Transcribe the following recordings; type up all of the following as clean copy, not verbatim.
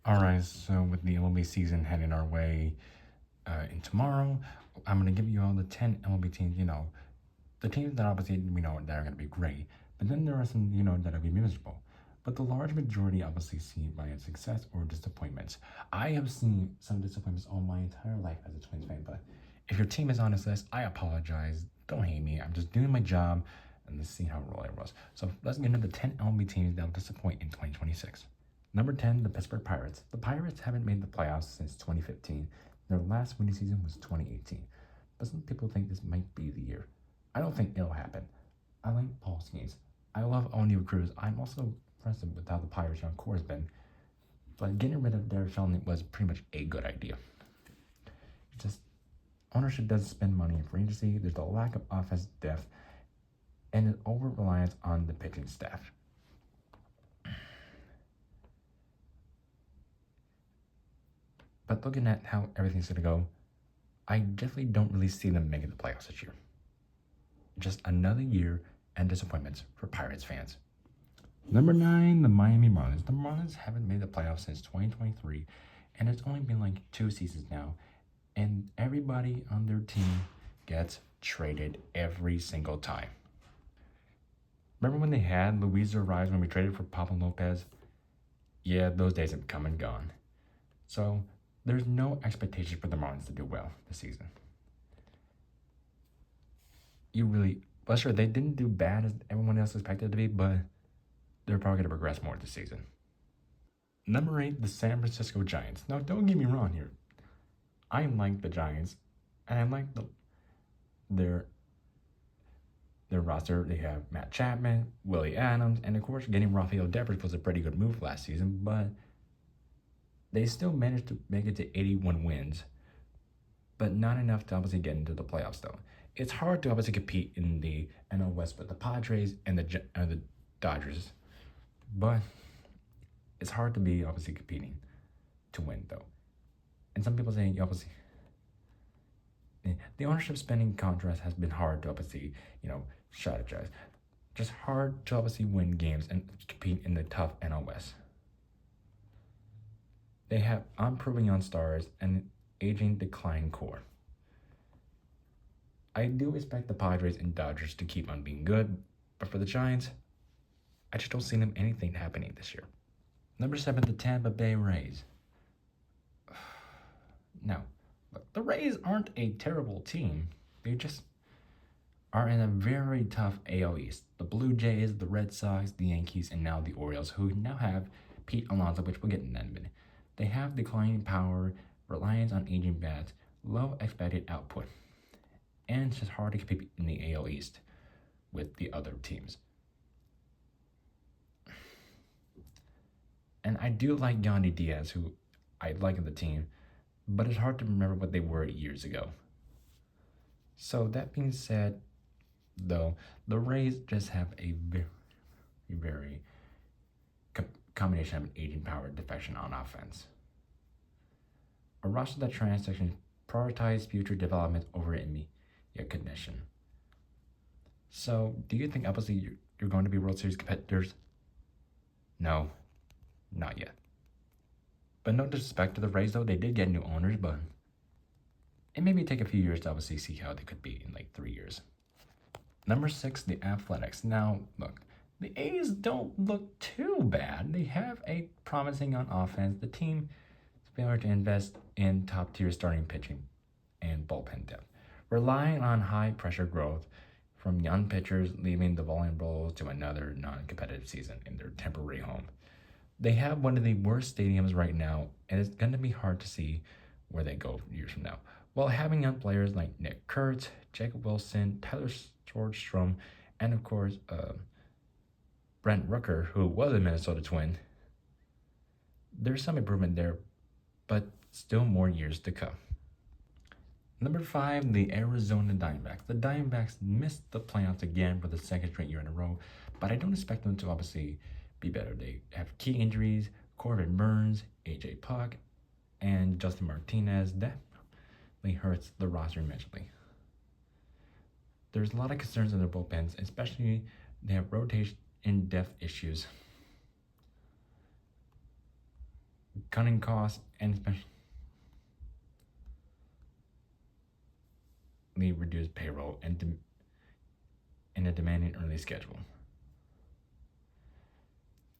All right, so with the MLB season heading our way in tomorrow, I'm going to give you all the 10 MLB teams, the teams that obviously we know that are going to be great, but then there are some, that will be miserable. But the large majority obviously see by its success or disappointments. I have seen some disappointments all my entire life as a Twins fan, but if your team is on this list, I apologize. Don't hate me. I'm just doing my job and let's see how roll it was. So let's get into the 10 MLB teams that will disappoint in 2026. Number 10, the Pittsburgh Pirates. The Pirates haven't made the playoffs since 2015. Their last winning season was 2018. But some people think this might be the year. I don't think it'll happen. I like Paul Skeens. I love O'Neal Cruz. I'm also impressed with how the Pirates' young core has been. But getting rid of Derek Shelton was pretty much a good idea. It's just ownership doesn't spend money in free agency. There's a lack of offensive depth and an over reliance on the pitching staff. But looking at how everything's going to go, I definitely don't really see them making the playoffs this year. Just another year and disappointments for Pirates fans. Number 9, the Miami Marlins. The Marlins haven't made the playoffs since 2023, and it's only been like 2 seasons now, and everybody on their team gets traded every single time. Remember when they had Luis Ariz when we traded for Pablo Lopez? Yeah, those days have come and gone. So there's no expectation for the Marlins to do well this season. Well, sure, they didn't do bad as everyone else expected to be, but they're probably going to progress more this season. Number 8, the San Francisco Giants. Now, don't get me wrong here. I like the Giants, and I like their roster. They have Matt Chapman, Willie Adams, and of course, getting Rafael Devers was a pretty good move last season, but they still managed to make it to 81 wins, but not enough to obviously get into the playoffs, though. It's hard to obviously compete in the NL West with the Padres and the Dodgers, but it's hard to be obviously competing to win, though. And some people say obviously the ownership spending contrast has been hard to obviously strategize. Just hard to obviously win games and compete in the tough NL West. They have unproven young stars and an aging decline core. I do expect the Padres and Dodgers to keep on being good, but for the Giants, I just don't see them anything happening this year. Number 7, the Tampa Bay Rays. Now, look, the Rays aren't a terrible team. They just are in a very tough AL East. The Blue Jays, the Red Sox, the Yankees, and now the Orioles, who now have Pete Alonso, which we'll get in that minute. They have declining power, reliance on aging bats, low expected output, and it's just hard to compete in the AL East with the other teams. And I do like Yandy Diaz, who I like in the team, but it's hard to remember what they were years ago. So that being said, though, the Rays just have a very combination of an aging power defection on offense. A roster that transitions prioritize future development over immediate condition. So, do you think obviously you're going to be World Series competitors? No, not yet. But no disrespect to the Rays, though, they did get new owners, but it may take a few years to obviously see how they could be in like 3 years. Number 6, the Athletics. Now, look, the A's don't look too bad. They have a promising on offense. The team is failure to invest in top-tier starting pitching and bullpen depth, relying on high-pressure growth from young pitchers, leaving the Vulnerable to another non-competitive season in their temporary home. They have one of the worst stadiums right now, and it's going to be hard to see where they go years from now. While having young players like Nick Kurtz, Jacob Wilson, Tyler Sordstrom, and of course Brent Rooker, who was a Minnesota Twin, there's some improvement there, but still more years to come. Number 5, the Arizona Diamondbacks. The Diamondbacks missed the playoffs again for the second straight year in a row, but I don't expect them to obviously be better. They have key injuries, Corbin Burns, AJ Puck, and Justin Martinez. That really hurts the roster immensely. There's a lot of concerns in their bullpens, especially they have rotation and depth issues. cutting costs, and especially reduced payroll and a demanding early schedule.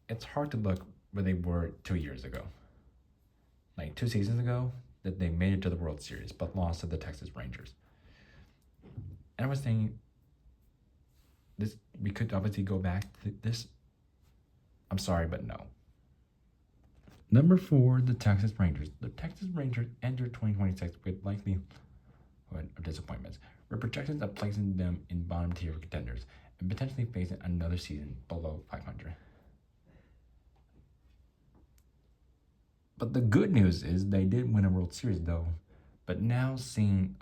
It's hard to look where they were 2 years ago, like 2 seasons ago, that they made it to the World Series but lost to the Texas Rangers. And I was saying, this we could obviously go back to this. I'm sorry, but no. Number 4, the Texas Rangers. The Texas Rangers enter 2026 with likelihood of disappointments, with projections of placing them in bottom tier contenders and potentially facing another season below 500. But the good news is they did win a World Series, though. But now seeing,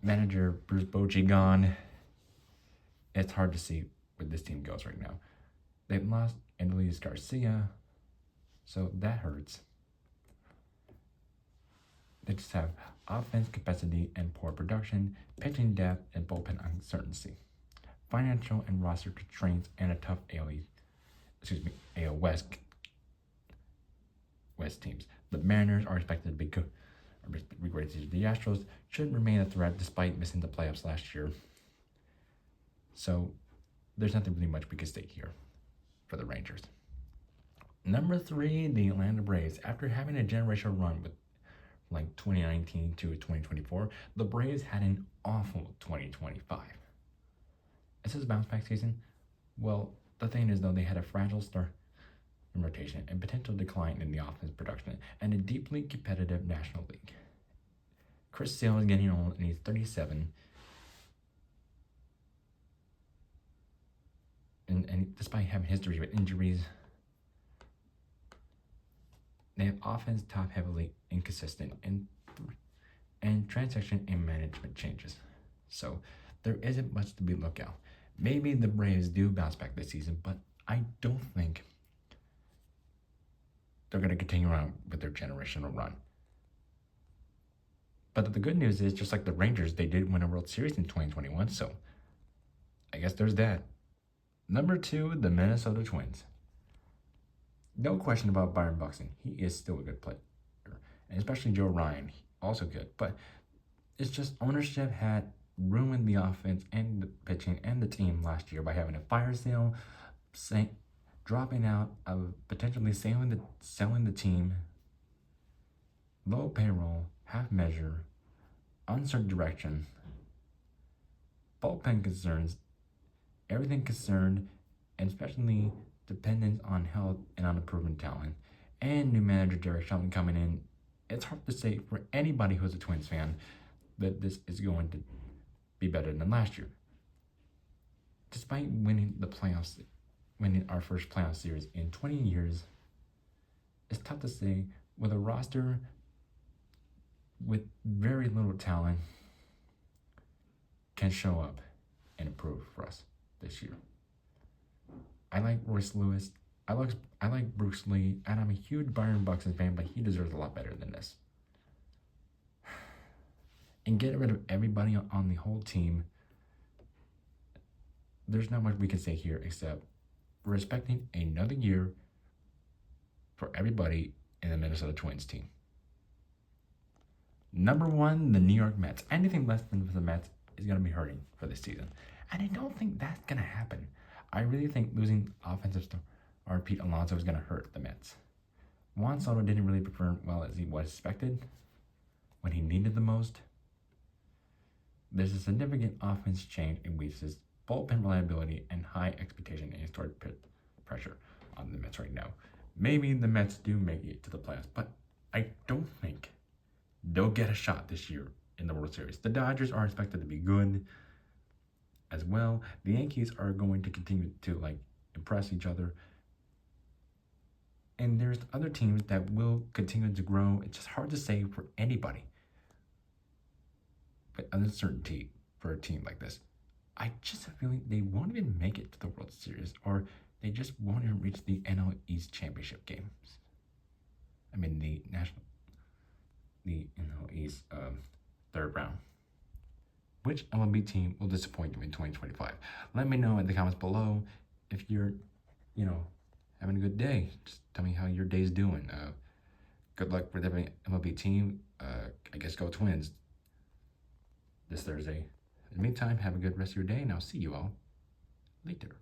manager Bruce Bochy gone, it's hard to see where this team goes right now. They've lost Adolis Garcia, so that hurts. They just have offense capacity and poor production, pitching depth and bullpen uncertainty, financial and roster constraints, and a tough AL West teams. The Mariners are expected to be good. Great season. The Astros should remain a threat despite missing the playoffs last year. So there's nothing really much we can state here for the Rangers. Number 3, the Atlanta Braves. After having a generational run with 2019 to 2024, the Braves had an awful 2025. Is this a bounce back season? Well, the thing is, though, they had a fragile start in rotation and potential decline in the offense production and a deeply competitive National League. Chris Sale is getting old and he's 37. And despite having history with injuries, they have offense top heavily inconsistent and transaction and management changes. So there isn't much to be looked out. Maybe the Braves do bounce back this season, but I don't think they're going to continue on with their generational run. But the good news is, just like the Rangers, they did win a World Series in 2021, so I guess there's that. Number 2, the Minnesota Twins. No question about Byron Buxton. He is still a good player. And especially Joe Ryan, also good. But it's just ownership had ruined the offense and the pitching and the team last year by having a fire sale, dropping out of potentially selling the team, low payroll, half measure, uncertain direction, bullpen concerns, everything concerned, and especially dependence on health and on proven talent, and new manager Derek Shelton coming in. It's hard to say for anybody who's a Twins fan that this is going to be better than last year. Despite winning our first playoff series in 20 years, it's tough to say with a roster with very little talent can show up and improve for us this year. I like Royce Lewis. I like Bruce Lee, and I'm a huge Byron Buxton fan, but he deserves a lot better than this. And get rid of everybody on the whole team. There's not much we can say here except we're expecting another year for everybody in the Minnesota Twins team. Number 1, the New York Mets. Anything less than for the Mets is going to be hurting for this season. And I don't think that's going to happen. I really think losing offensive star Pete Alonso is going to hurt the Mets. Juan Soto didn't really perform well as he was expected when he needed the most. There's a significant offense change in weaknesses, bullpen reliability, and high expectation and historic pressure on the Mets right now. Maybe the Mets do make it to the playoffs, but I don't think they'll get a shot this year in the World Series. The Dodgers are expected to be good as well. The Yankees are going to continue to impress each other. And there's other teams that will continue to grow. It's just hard to say for anybody. But uncertainty for a team like this. I just have a feeling they won't even make it to the World Series, or they just won't even reach the NL East Championship games. I mean, the NL East third round. Which MLB team will disappoint you in 2025? Let me know in the comments below if you're, having a good day. Just tell me how your day's doing. Good luck with every MLB team. I guess go Twins this Thursday. In the meantime, have a good rest of your day, and I'll see you all later.